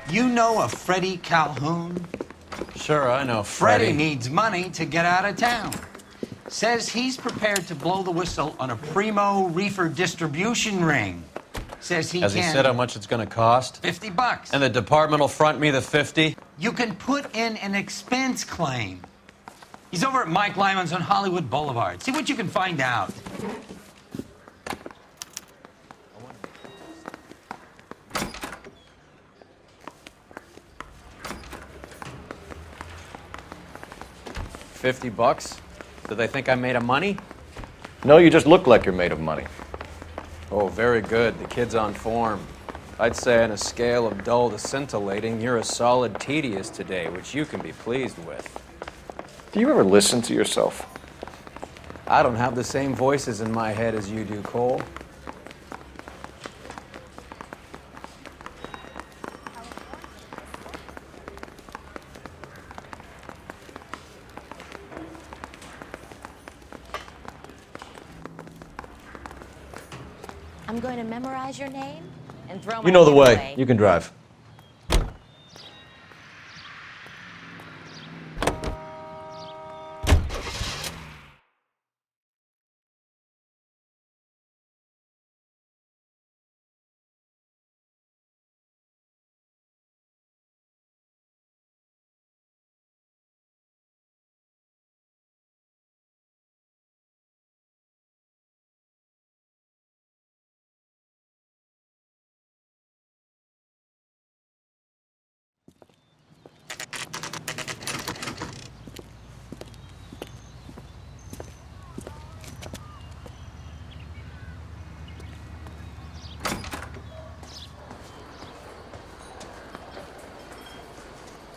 You know a Freddie Calhoun? Sure, I know Freddie Freddie. needs money to get out of town. Says he's prepared to blow the whistle on a primo reefer distribution ring. Says he Has can... he said how much it's gonna cost? $50. And the department will front me the 50? You can put in an expense claim. He's over at Mike Lyman's on Hollywood Boulevard. See what you can find out. $50? Do they think I'm made of money? No, you just look like you're made of money. Oh, very good. The kid's on form. I'd say on a scale of dull to scintillating, you're a solid tedious today, which you can be pleased with. Do you ever listen to yourself? I don't have the same voices in my head as you do, Cole. I'm going to memorize your name and throw my You know the name way. away. You can drive.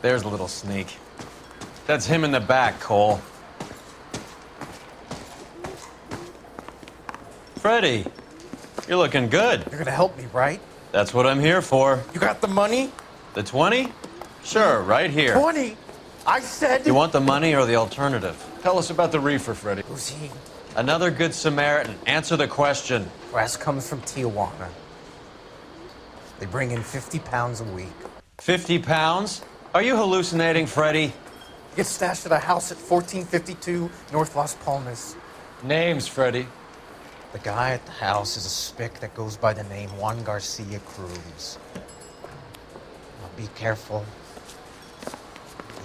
There's a little sneak. That's him in the back, Cole. Freddie, you're looking good. You're gonna help me, right? That's what I'm here for. You got the money? The 20? Sure, right here. 20? I said... You want the money or the alternative? Tell us about the reefer, Freddie. Who's he? Another good Samaritan. Answer the question. Brass comes from Tijuana. They bring in 50 pounds a week. 50 pounds? Are you hallucinating, Freddie? Gets stashed at a house at 1452 North Las Palmas. Names, Freddie. The guy at the house is a spick that goes by the name Juan Garcia Cruz. Now be careful.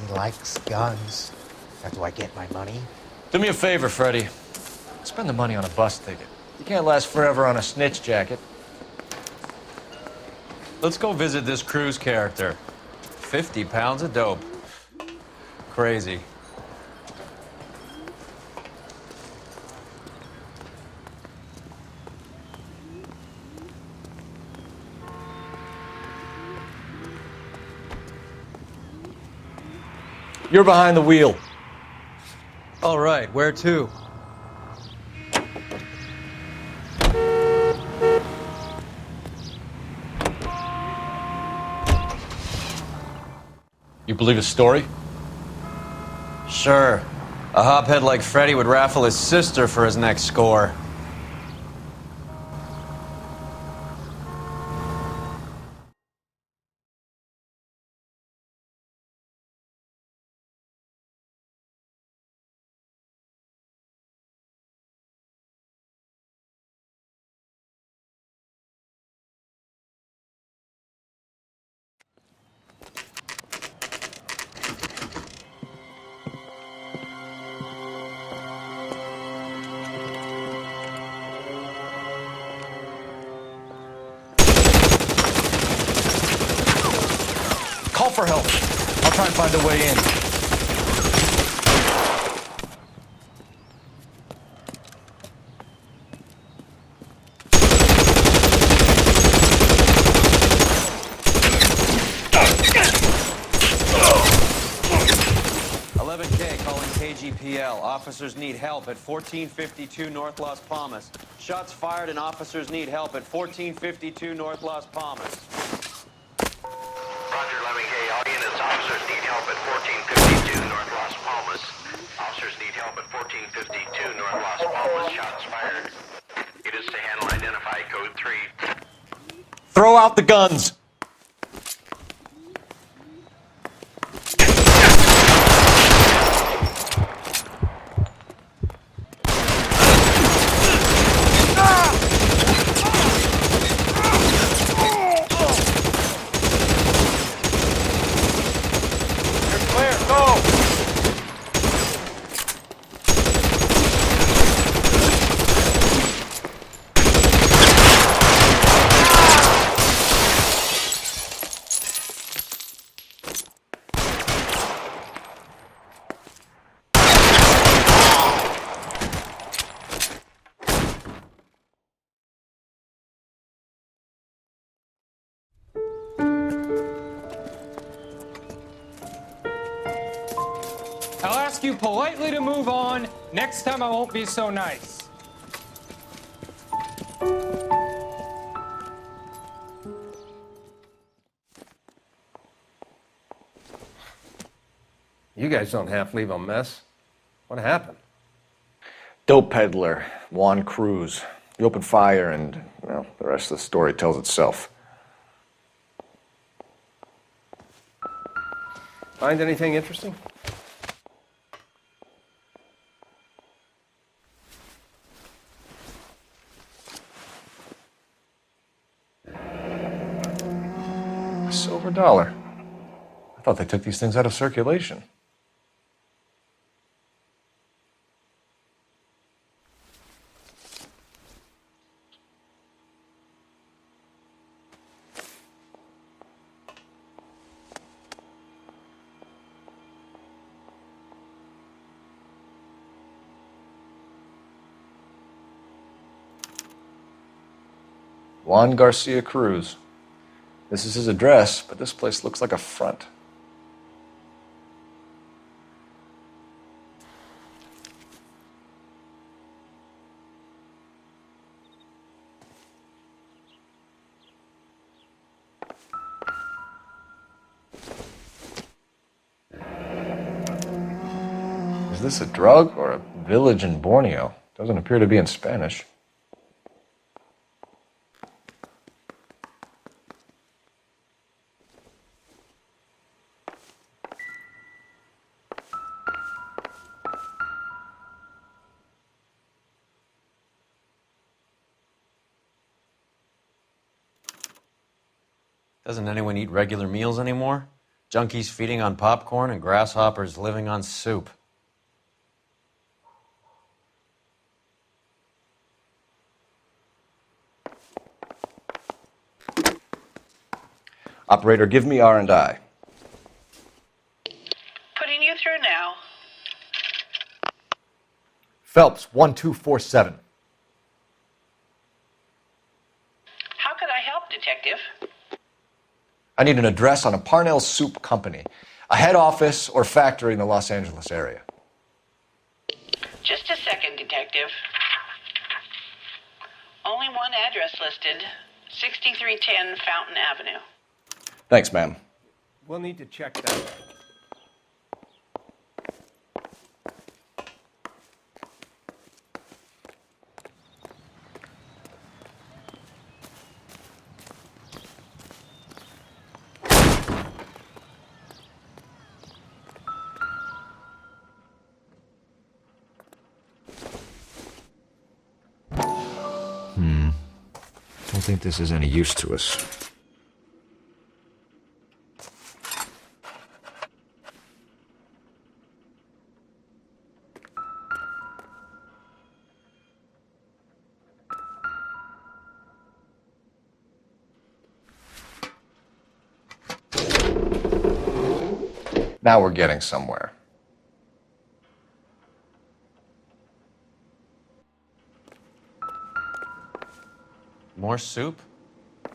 He likes guns. Now, do I get my money? Do me a favor, Freddie. Spend the money on a bus ticket. You can't last forever on a snitch jacket. Let's go visit this Cruz character. 50 pounds of dope. Crazy. You're behind the wheel. All right, where to? You believe his story? Sure. A hophead like Freddie would raffle his sister for his next score. Call for help. I'll try and find a way in. Calling KGPL. Officers need help at 1452 North Las Palmas. Shots fired and officers need help at 1452 North Las Palmas. Roger, 11K. All units, officers need help at 1452 North Las Palmas. Officers need help at 1452 North Las Palmas. Shots fired. Units to handle identify code 3. Throw out the guns. I'll ask you politely to move on. Next time I won't be so nice. You guys don't half leave a mess. What happened? Dope peddler, Juan Cruz. He opened fire and, well, the rest of the story tells itself. Find anything interesting? A silver dollar. I thought they took these things out of circulation. Juan Garcia Cruz. This is his address, but this place looks like a front. Is this a drug or a village in Borneo? Doesn't appear to be in Spanish. Doesn't anyone eat regular meals anymore? Junkies feeding on popcorn and grasshoppers living on soup. Operator, give me R&I. Putting you through now. Phelps, 1247. How could I help, Detective? I need an address on a Parnell Soup Company, a head office or factory in the Los Angeles area. Just a second, Detective. Only one address listed, 6310 Fountain Avenue. Thanks, ma'am. We'll need to check that. Don't think this is any use to us. Now we're getting somewhere. More soup?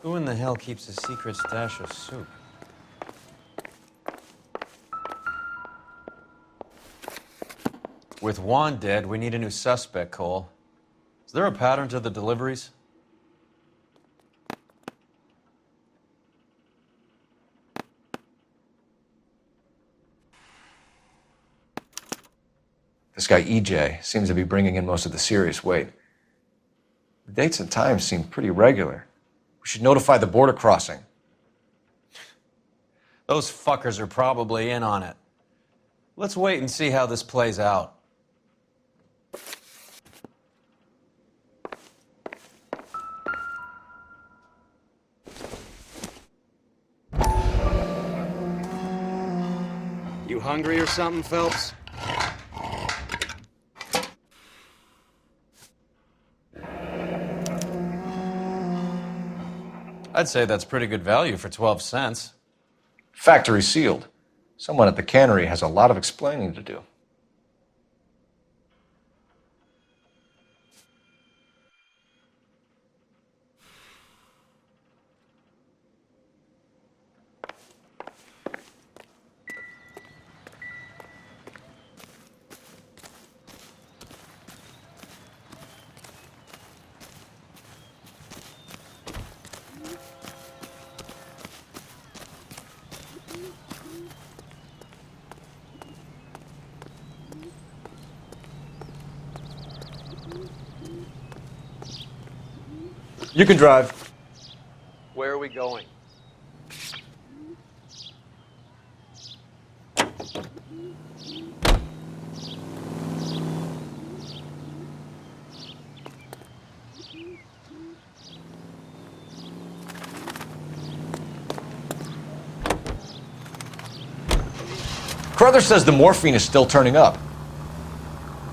Who in the hell keeps a secret stash of soup? With Juan dead, we need a new suspect, Cole. Is there a pattern to the deliveries? This guy EJ seems to be bringing in most of the serious weight. The dates and times seem pretty regular. We should notify the border crossing. Those fuckers are probably in on it. Let's wait and see how this plays out. You hungry or something, Phelps? I'd say that's pretty good value for 12 cents. Factory sealed. Someone at the cannery has a lot of explaining to do. You can drive. Where are we going? Carruthers says the morphine is still turning up.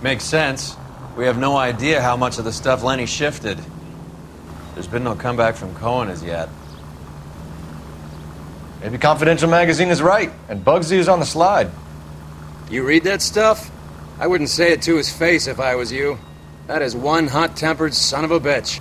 Makes sense. We have no idea how much of the stuff Lenny shifted. There's been no comeback from Cohen as yet. Maybe Confidential Magazine is right, and Bugsy is on the slide. You read that stuff? I wouldn't say it to his face if I was you. That is one hot-tempered son of a bitch.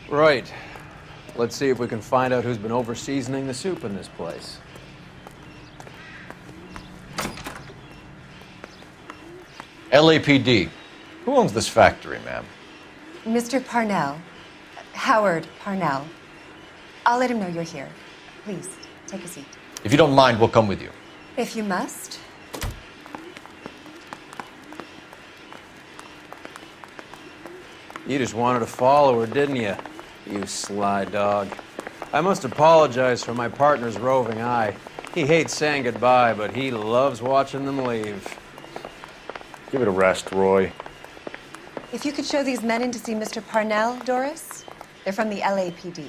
Right. Let's see if we can find out who's been over-seasoning the soup in this place. LAPD. Who owns this factory, ma'am? Mr. Parnell. Howard Parnell. I'll let him know you're here. Please, take a seat. If you don't mind, we'll come with you. If you must. You just wanted to follow her, didn't you? You sly dog. I must apologize for my partner's roving eye. He hates saying goodbye, but he loves watching them leave. Give it a rest, Roy. If you could show these men in to see Mr. Parnell, Doris. They're from the LAPD.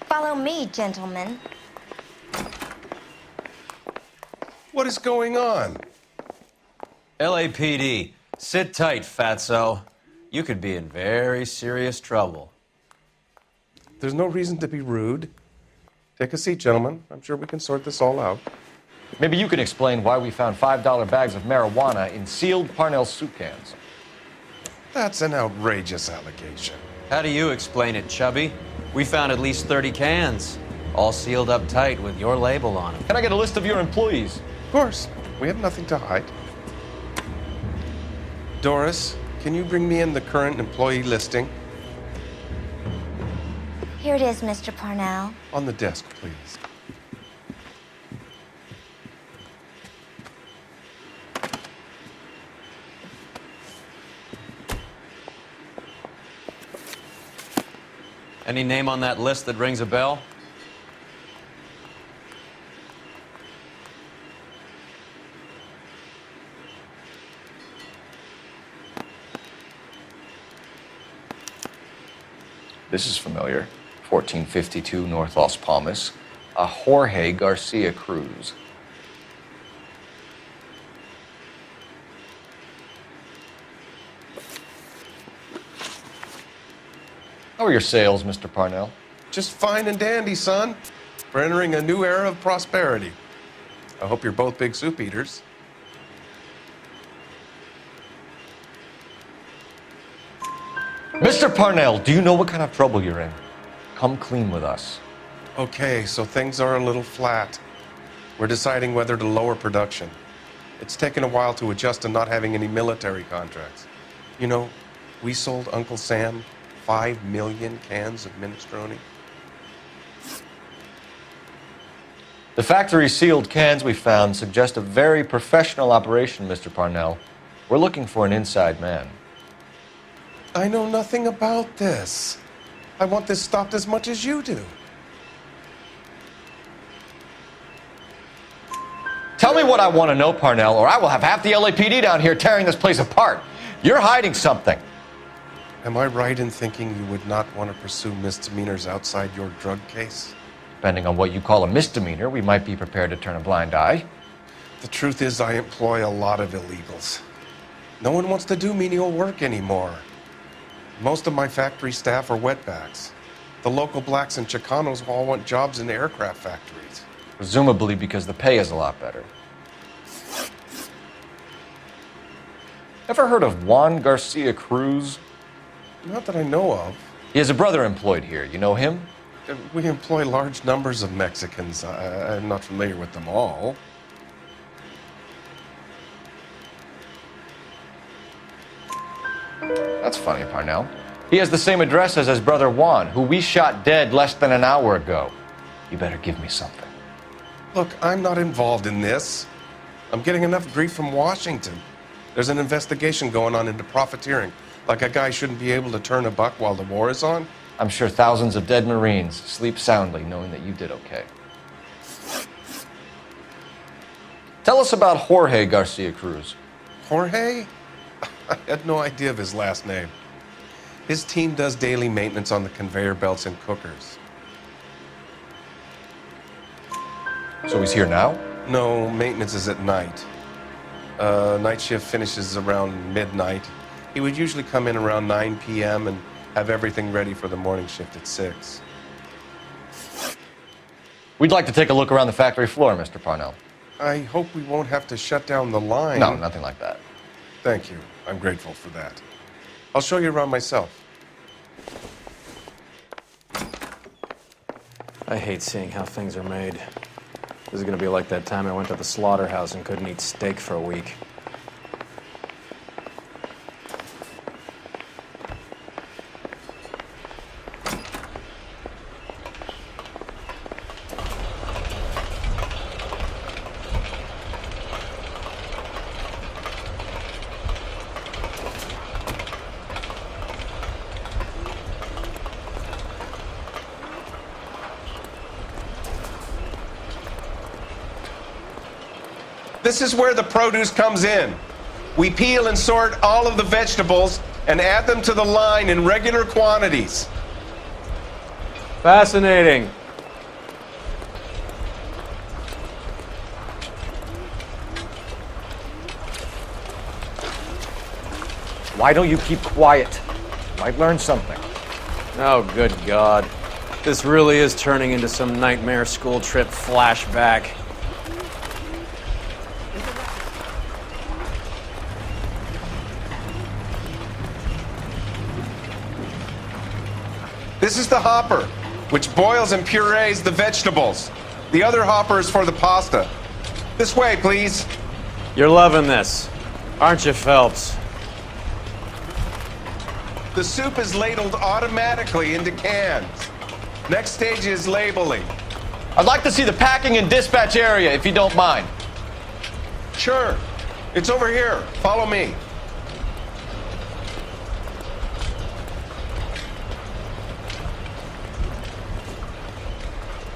Follow me, gentlemen. What is going on? LAPD, sit tight, fatso. You could be in very serious trouble. There's no reason to be rude. Take a seat, gentlemen. I'm sure we can sort this all out. Maybe you can explain why we found $5 bags of marijuana in sealed Parnell soup cans. That's an outrageous allegation. How do you explain it, Chubby? We found at least 30 cans, all sealed up tight with your label on them. Can I get a list of your employees? Of course. We have nothing to hide. Doris, can you bring me in the current employee listing? Here it is, Mr. Parnell. On the desk, please. Any name on that list that rings a bell? This is familiar. 1452 North Las Palmas. A Jorge Garcia Cruz. How are your sales, Mr. Parnell? Just fine and dandy, son. We're entering a new era of prosperity. I hope you're both big soup eaters. Mr. Parnell, do you know what kind of trouble you're in? Come clean with us. Okay, so things are a little flat. We're deciding whether to lower production. It's taken a while to adjust to not having any military contracts. You know, we sold Uncle Sam 5 million cans of minestrone. The factory sealed cans we found suggest a very professional operation, Mr. Parnell. We're looking for an inside man. I know nothing about this. I want this stopped as much as you do. Tell me what I want to know, Parnell, or I will have half the LAPD down here tearing this place apart. You're hiding something. Am I right in thinking you would not want to pursue misdemeanors outside your drug case? Depending on what you call a misdemeanor, we might be prepared to turn a blind eye. The truth is, I employ a lot of illegals. No one wants to do menial work anymore. Most of my factory staff are wetbacks. The local blacks and Chicanos all want jobs in aircraft factories. Presumably because the pay is a lot better. Ever heard of Juan Garcia Cruz? Not that I know of. He has a brother employed here. You know him? We employ large numbers of Mexicans. I'm not familiar with them all. That's funny, Parnell. He has the same address as his brother Juan, who we shot dead less than an hour ago. You better give me something. Look, I'm not involved in this. I'm getting enough grief from Washington. There's an investigation going on into profiteering. Like a guy shouldn't be able to turn a buck while the war is on. I'm sure thousands of dead Marines sleep soundly knowing that you did okay. Tell us about Jorge Garcia Cruz. Jorge? I had no idea of his last name. His team does daily maintenance on the conveyor belts and cookers. So he's here now? No, maintenance is at night. Night shift finishes around midnight. He would usually come in around 9 p.m. and have everything ready for the morning shift at 6. We'd like to take a look around the factory floor, Mr. Parnell. I hope we won't have to shut down the line. No, nothing like that. Thank you. I'm grateful for that. I'll show you around myself. I hate seeing how things are made. This is gonna be like that time I went to the slaughterhouse and couldn't eat steak for a week. This is where the produce comes in. We peel and sort all of the vegetables and add them to the line in regular quantities. Fascinating. Why don't you keep quiet? Might learn something. Oh, good God. This really is turning into some nightmare school trip flashback. This is the hopper, which boils and purees the vegetables. The other hopper is for the pasta. This way, please. You're loving this, aren't you, Phelps? The soup is ladled automatically into cans. Next stage is labeling. I'd like to see the packing and dispatch area, if you don't mind. Sure. It's over here. Follow me.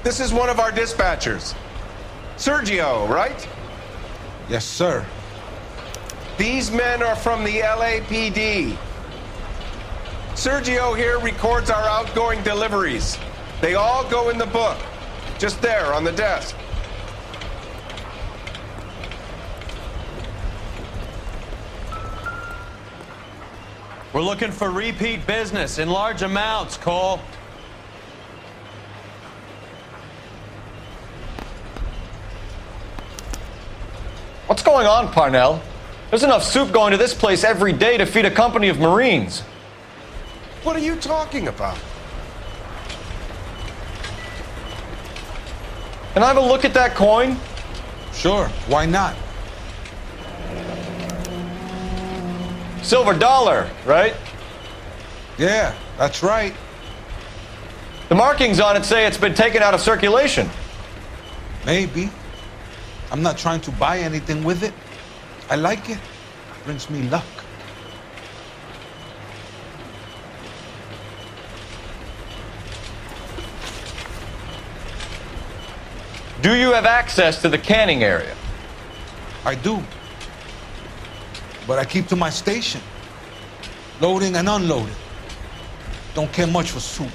This is one of our dispatchers. Sergio, right? Yes, sir. These men are from the LAPD. Sergio here records our outgoing deliveries. They all go in the book, just there on the desk. We're looking for repeat business in large amounts, Cole. What's going on, Parnell? There's enough soup going to this place every day to feed a company of Marines. What are you talking about? Can I have a look at that coin? Sure, why not? Silver dollar, right? Yeah, that's right. The markings on it say it's been taken out of circulation. Maybe. I'm not trying to buy anything with it. I like it. Brings me luck. Do you have access to the canning area? I do. But I keep to my station. Loading and unloading. Don't care much for soup.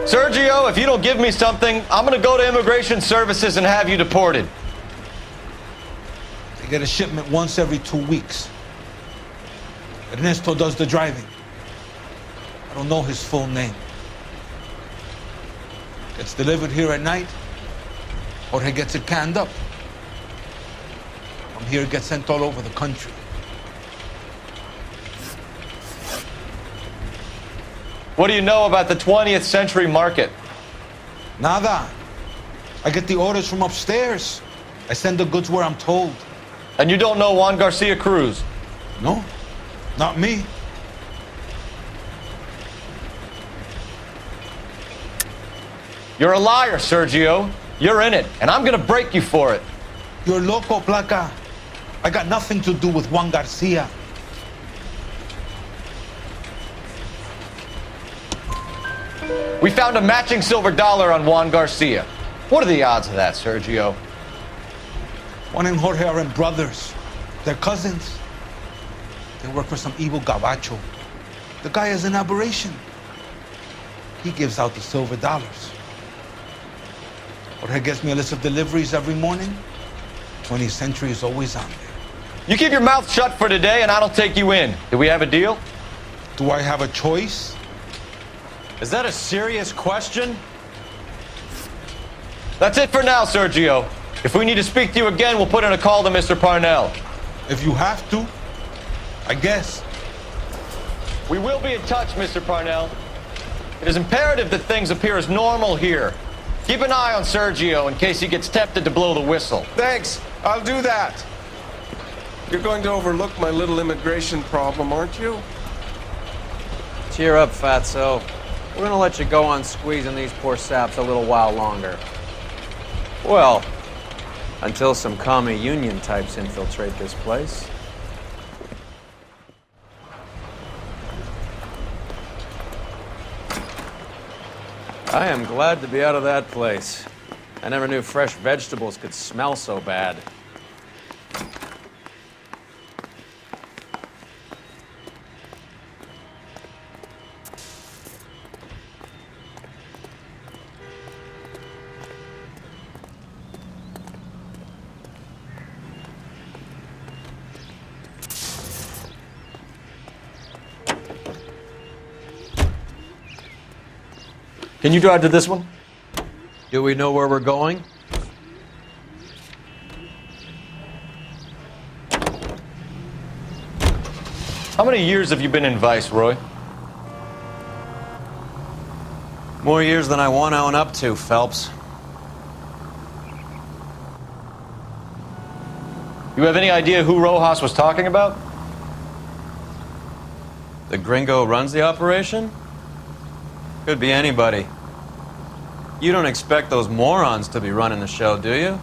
Sergio, if you don't give me something, I'm gonna go to Immigration Services and have you deported. They get a shipment once every 2 weeks. Ernesto does the driving. I don't know his full name. Gets delivered here at night, or he gets it canned up. From here, it gets sent all over the country. What do you know about the 20th century market? Nada. I get the orders from upstairs. I send the goods where I'm told. And you don't know Juan Garcia Cruz? No, not me. You're a liar, Sergio. You're in it, and I'm gonna break you for it. You're loco, Placa. I got nothing to do with Juan Garcia. We found a matching silver dollar on Juan Garcia. What are the odds of that, Sergio? Juan and Jorge aren't brothers. They're cousins. They work for some evil gabacho. The guy is an aberration. He gives out the silver dollars. Jorge gets me a list of deliveries every morning. 20th Century is always on there. You keep your mouth shut for today, and I don't take you in. Do we have a deal? Do I have a choice? Is that a serious question? That's it for now, Sergio. If we need to speak to you again, we'll put in a call to Mr. Parnell. If you have to, I guess. We will be in touch, Mr. Parnell. It is imperative that things appear as normal here. Keep an eye on Sergio in case he gets tempted to blow the whistle. Thanks. I'll do that. You're going to overlook my little immigration problem, aren't you? Cheer up, fatso. We're gonna let you go on squeezing these poor saps a little while longer. Well, until some commie union types infiltrate this place. I am glad to be out of that place. I never knew fresh vegetables could smell so bad. Can you drive to this one? Do we know where we're going? How many years have you been in Vice, Roy? More years than I want to own up to, Phelps. You have any idea who Rojas was talking about? The gringo runs the operation? Could be anybody. You don't expect those morons to be running the show, do you?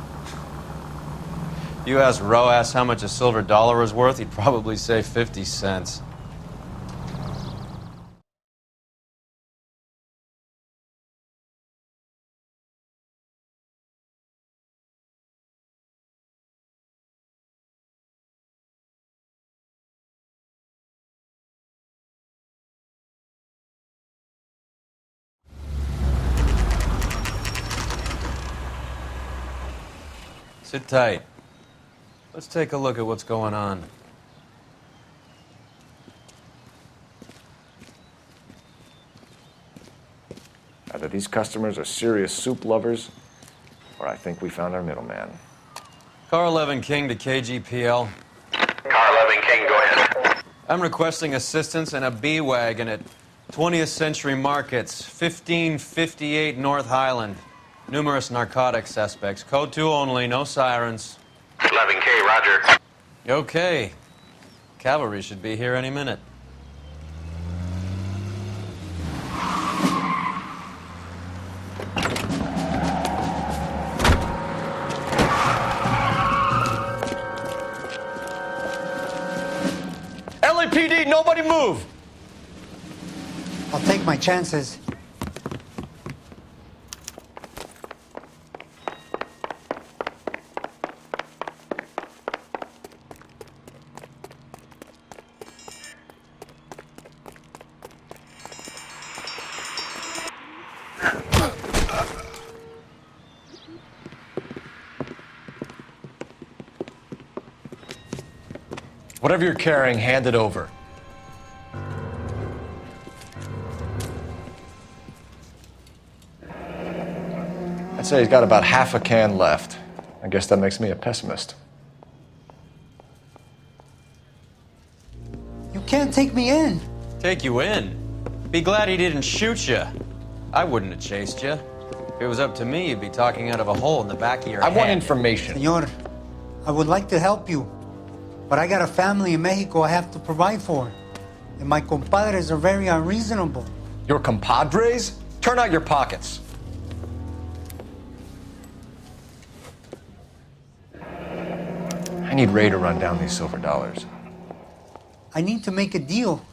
If you asked Rojas how much a silver dollar was worth, he'd probably say 50 cents. Sit tight. Let's take a look at what's going on. Either these customers are serious soup lovers, or I think we found our middleman. Car 11 King to KGPL. Car 11 King, go ahead. I'm requesting assistance in a B-Wagon at 20th Century Markets, 1558 North Highland. Numerous narcotic suspects. Code 2 only, no sirens. 11K, roger. Okay. Cavalry should be here any minute. LAPD, nobody move! I'll take my chances. Whatever you're carrying, hand it over. I'd say he's got about half a can left. I guess that makes me a pessimist. can't take me in. Take you in? Be glad he didn't shoot you. I wouldn't have chased you. If it was up to me, you'd be talking out of a hole in the back of your head. I want information. Senor, I would like to help you, but I got a family in Mexico I have to provide for. And my compadres are very unreasonable. Your compadres? Turn out your pockets. I need Ray to run down these silver dollars. I need to make a deal.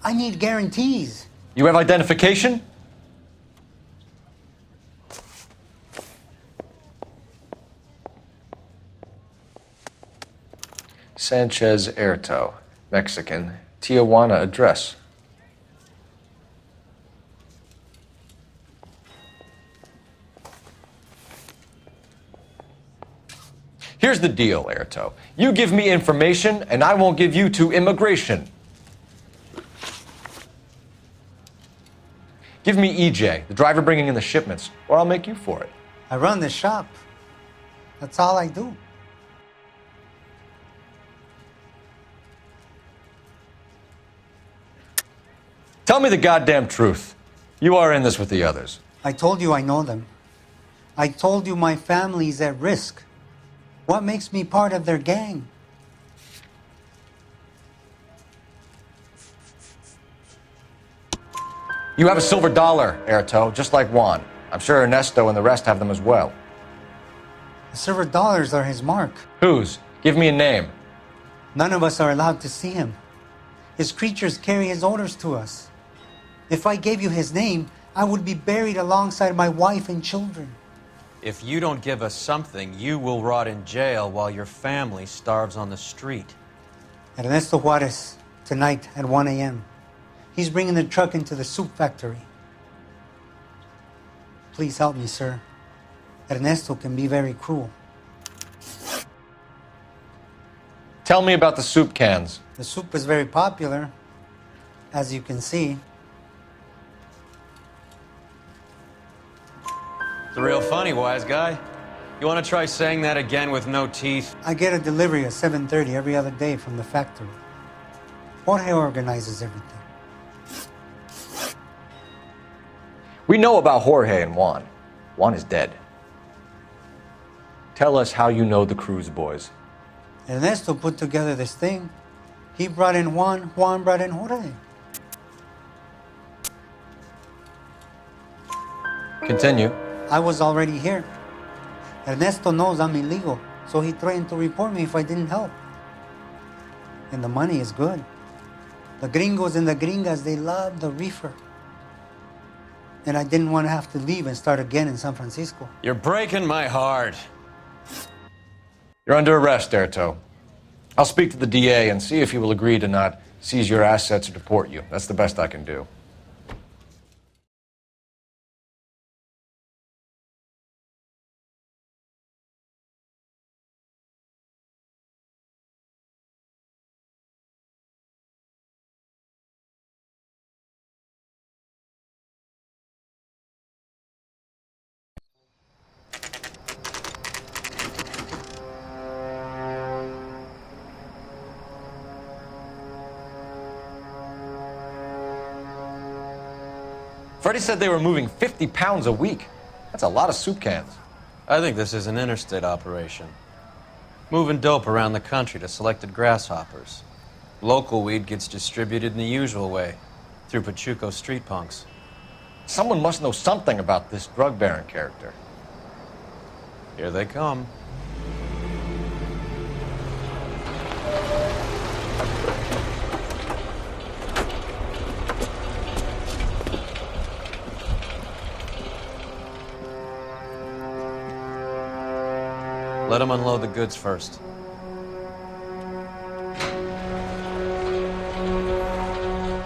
I need guarantees. You have identification? Sanchez Erto, Mexican, Tijuana address. Here's the deal, Erto. You give me information, and I won't give you to immigration. Give me EJ, the driver bringing in the shipments, or I'll make you for it. I run the shop. That's all I do. Tell me the goddamn truth. You are in this with the others. I told you I know them. I told you my family's at risk. What makes me part of their gang? You have a silver dollar, Erto, just like Juan. I'm sure Ernesto and the rest have them as well. The silver dollars are his mark. Whose? Give me a name. None of us are allowed to see him. His creatures carry his orders to us. If I gave you his name, I would be buried alongside my wife and children. If you don't give us something, you will rot in jail while your family starves on the street. Ernesto Juarez, tonight at 1 a.m. He's bringing the truck into the soup factory. Please help me, sir. Ernesto can be very cruel. Tell me about the soup cans. The soup is very popular, as you can see. It's real funny, wise guy. You want to try saying that again with no teeth? I get a delivery at 7:30 every other day from the factory. Jorge organizes everything. We know about Jorge and Juan. Juan is dead. Tell us how you know the Cruz boys. Ernesto put together this thing. He brought in Juan, Juan brought in Jorge. Continue. I was already here. Ernesto knows I'm illegal, so he threatened to report me if I didn't help. And the money is good. The gringos and the gringas, they love the reefer. And I didn't want to have to leave and start again in San Francisco. You're breaking my heart. You're under arrest, Erto. I'll speak to the DA and see if he will agree to not seize your assets or deport you. That's the best I can do. Freddie said they were moving 50 pounds a week. That's a lot of soup cans. I think this is an interstate operation. Moving dope around the country to selected grasshoppers. Local weed gets distributed in the usual way, through Pachuco street punks. Someone must know something about this drug baron character. Here they come. Let them unload the goods first.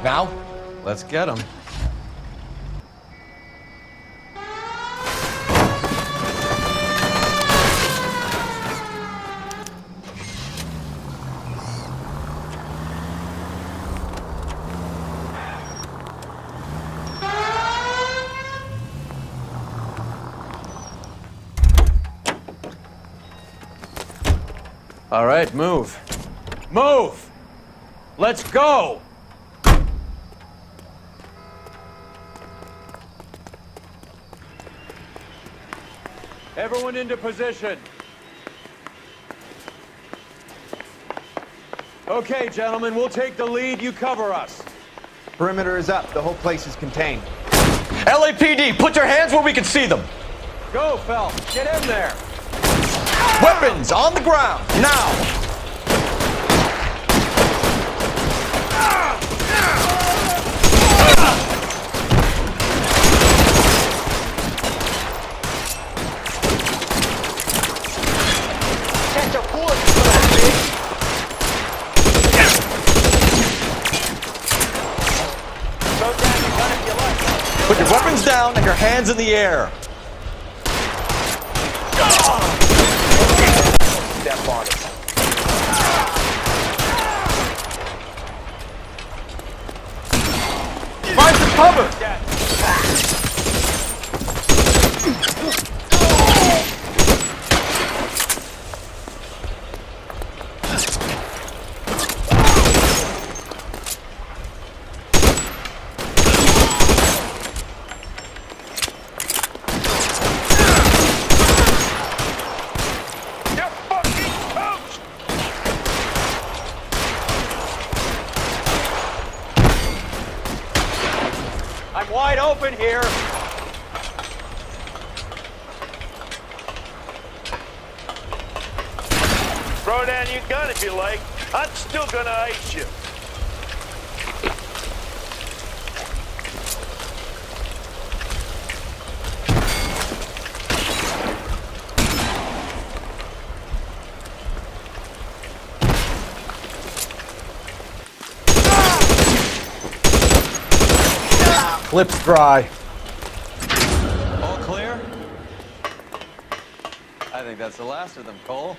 Now? Let's get them. All right, move. Move! Let's go! Everyone into position. Okay, gentlemen, we'll take the lead. You cover us. Perimeter is up. The whole place is contained. LAPD, put your hands where we can see them. Go, Phelps. Get in there. Weapons on the ground, now. Put your weapons down and your hands in the air. Step on it. Find some cover. I'm wide open here. Throw down your gun if you like. I'm still gonna ice you. Lips dry. All clear? I think that's the last of them, Cole.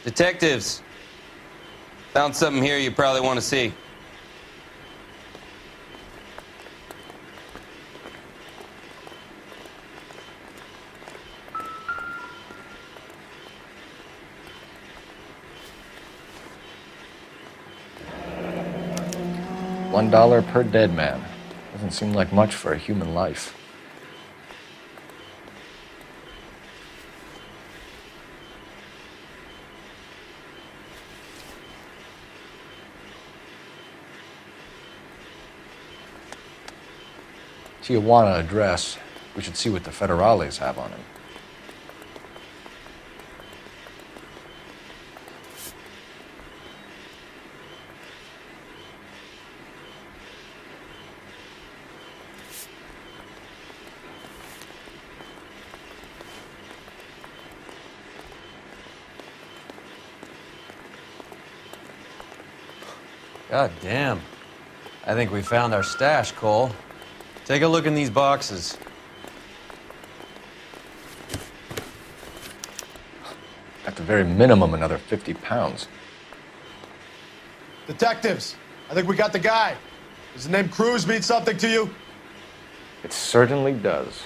Detectives, found something here you probably want to see. $1 per dead man. Doesn't seem like much for a human life. Tijuana address. We should see what the federales have on him. God damn. I think we found our stash, Cole. Take a look in these boxes. At the very minimum, another 50 pounds. Detectives, I think we got the guy. Does the name Cruz mean something to you? It certainly does.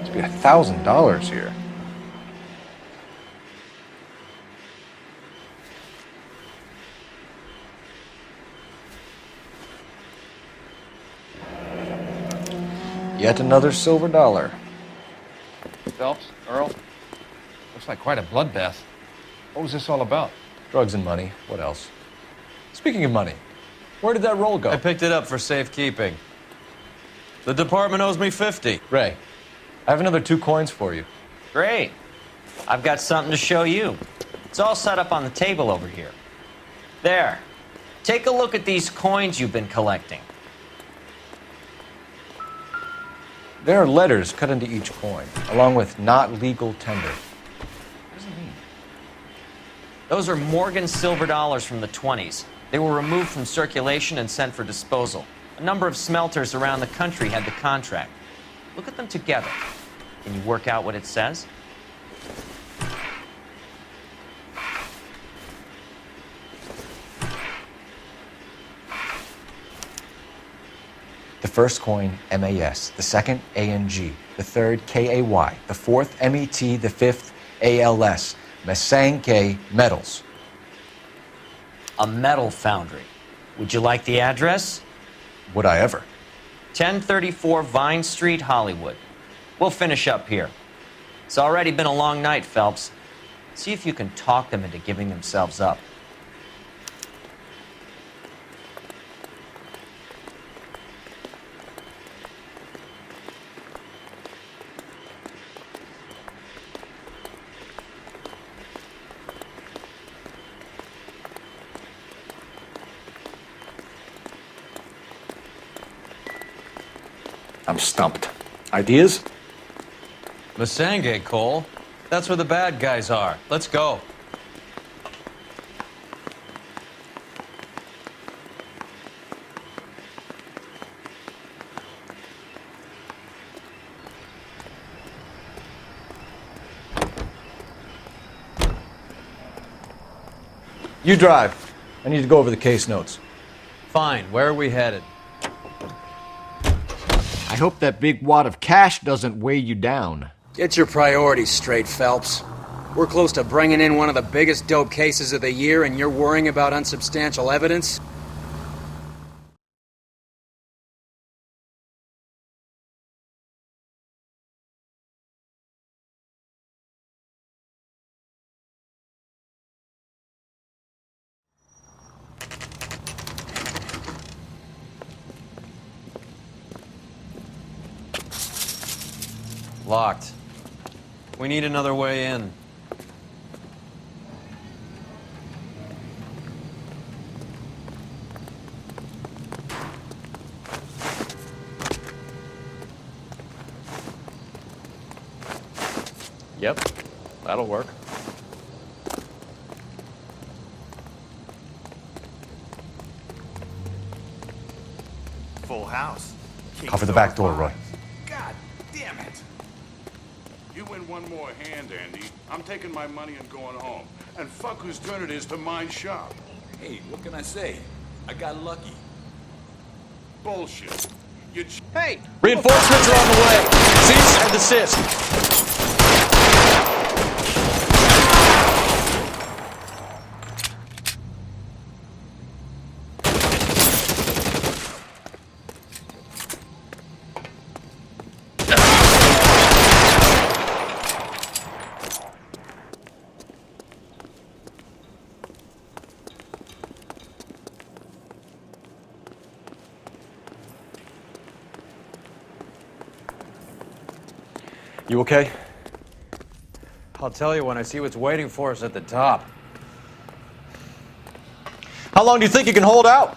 Must be $1,000 here. Yet another silver dollar. Phelps, Earl, looks like quite a bloodbath. What was this all about? Drugs and money. What else? Speaking of money, where did that roll go? I picked it up for safekeeping. The department owes me 50. Ray, I have another 2 coins for you. Great. I've got something to show you. It's all set up on the table over here. There. Take a look at these coins you've been collecting. There are letters cut into each coin, along with not legal tender. What does it mean? Those are Morgan silver dollars from the 20s. They were removed from circulation and sent for disposal. A number of smelters around the country had the contract. Look at them together. Can you work out what it says? The first coin, MAS. The second, ANG. The third, KAY. The fourth, MET. The fifth, ALS. Masanke Metals. A metal foundry. Would you like the address? Would I ever? 1034 Vine Street, Hollywood. We'll finish up here. It's already been a long night, Phelps. See if you can talk them into giving themselves up. I'm stumped. Ideas? Masange, Cole. That's where the bad guys are. Let's go. You drive. I need to go over the case notes. Fine. Where are we headed? I hope that big wad of cash doesn't weigh you down. Get your priorities straight, Phelps. We're close to bringing in one of the biggest dope cases of the year, and you're worrying about unsubstantial evidence? Locked. We need another way in. Yep, that'll work. Full house. Cover the back door, Roy. God damn it! You win one more hand, Andy. I'm taking my money and going home. And fuck whose turn it is to mind shop. Hey, what can I say? I got lucky. Bullshit. You Hey! Reinforcements are on the way. Cease and desist. You okay? I'll tell you when I see what's waiting for us at the top. How long do you think you can hold out?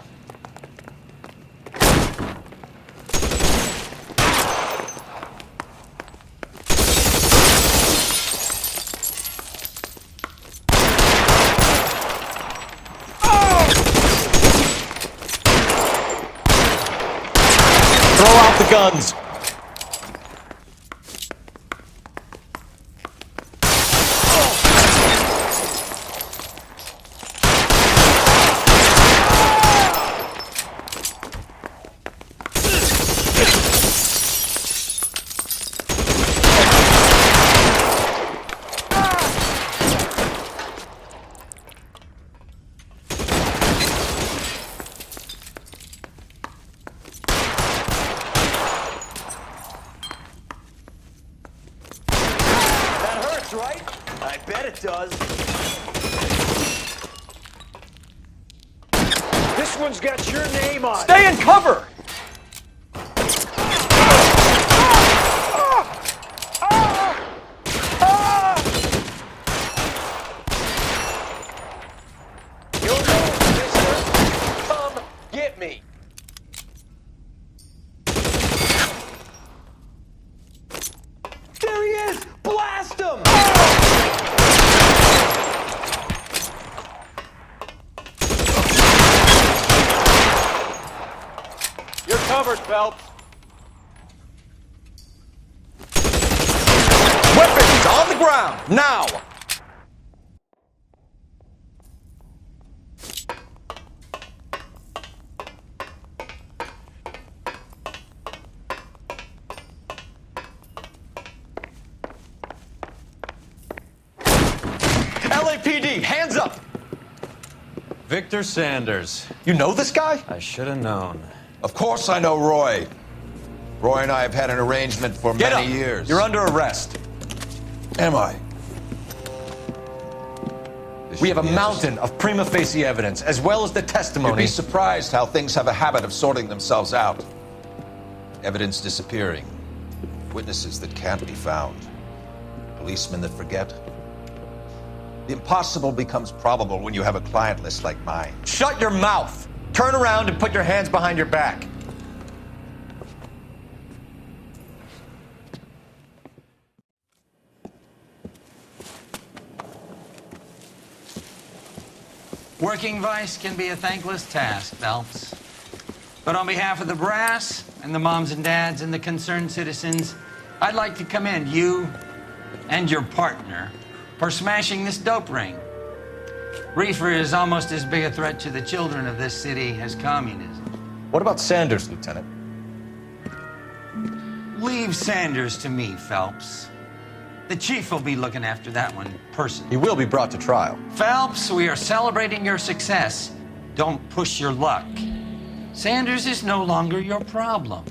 Throw out the guns. Right? I bet it does. This one's got your name on it. Stay in cover! get me! There he is! Blast him! You're covered, Phelps. Weapons on the ground, now! LAPD, hands up! Victor Sanders. You know this guy? I should have known. Of course I know Roy. Roy and I have had an arrangement for many years. You're under arrest. Am I? We have a mountain of prima facie evidence, as well as the testimony. You'd be surprised how things have a habit of sorting themselves out. Evidence disappearing. Witnesses that can't be found. Policemen that forget. The impossible becomes probable when you have a client list like mine. Shut your mouth! Turn around and put your hands behind your back. Working vice can be a thankless task, Phelps. But on behalf of the brass and the moms and dads and the concerned citizens, I'd like to commend you and your partner for smashing this dope ring. Reefer is almost as big a threat to the children of this city as communism. What about Sanders, Lieutenant? Leave Sanders to me, Phelps. The chief will be looking after that one personally. He will be brought to trial. Phelps, we are celebrating your success. Don't push your luck. Sanders is no longer your problem.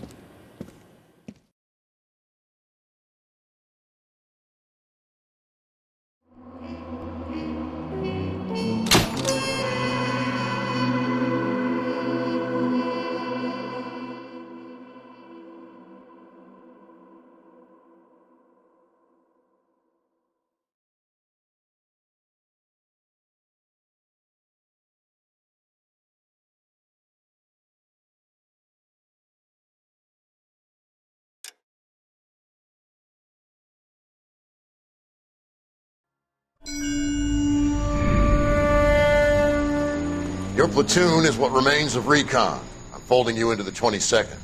Your platoon is what remains of recon. I'm folding you into the 22nd.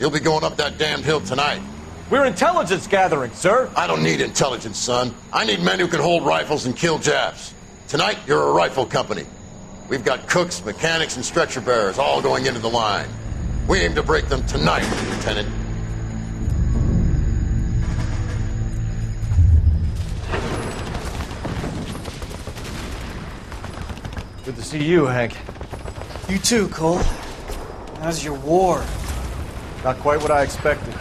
You'll be going up that damned hill tonight. We're intelligence gathering, sir. I don't need intelligence, son. I need men who can hold rifles and kill Japs. Tonight, you're a rifle company. We've got cooks, mechanics, and stretcher bearers all going into the line. We aim to break them tonight, Lieutenant. Good to see you, Hank. You too, Cole. How's your war? Not quite what I expected.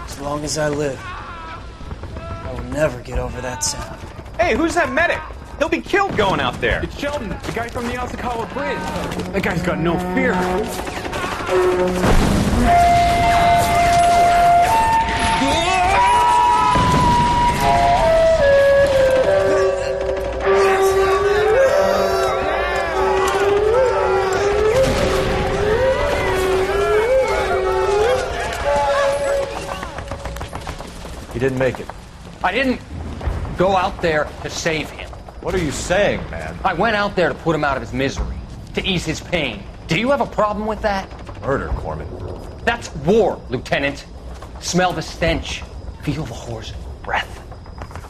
As long as I live, I will never get over that sound. Hey, who's that medic? He'll be killed going out there. It's Sheldon, the guy from the Osakawa Bridge. That guy's got no fear. He didn't make it. I didn't go out there to save him. What are you saying, man? I went out there to put him out of his misery, to ease his pain. Do you have a problem with that? Murder, Corman. That's war, Lieutenant. Smell the stench. Feel the whore's breath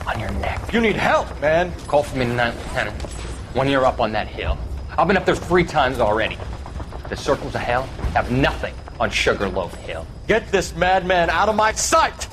on your neck. You need help, man. Call for me tonight, Lieutenant. When you're up on that hill. I've been up there 3 times already. The circles of hell have nothing on Sugarloaf Hill. Get this madman out of my sight!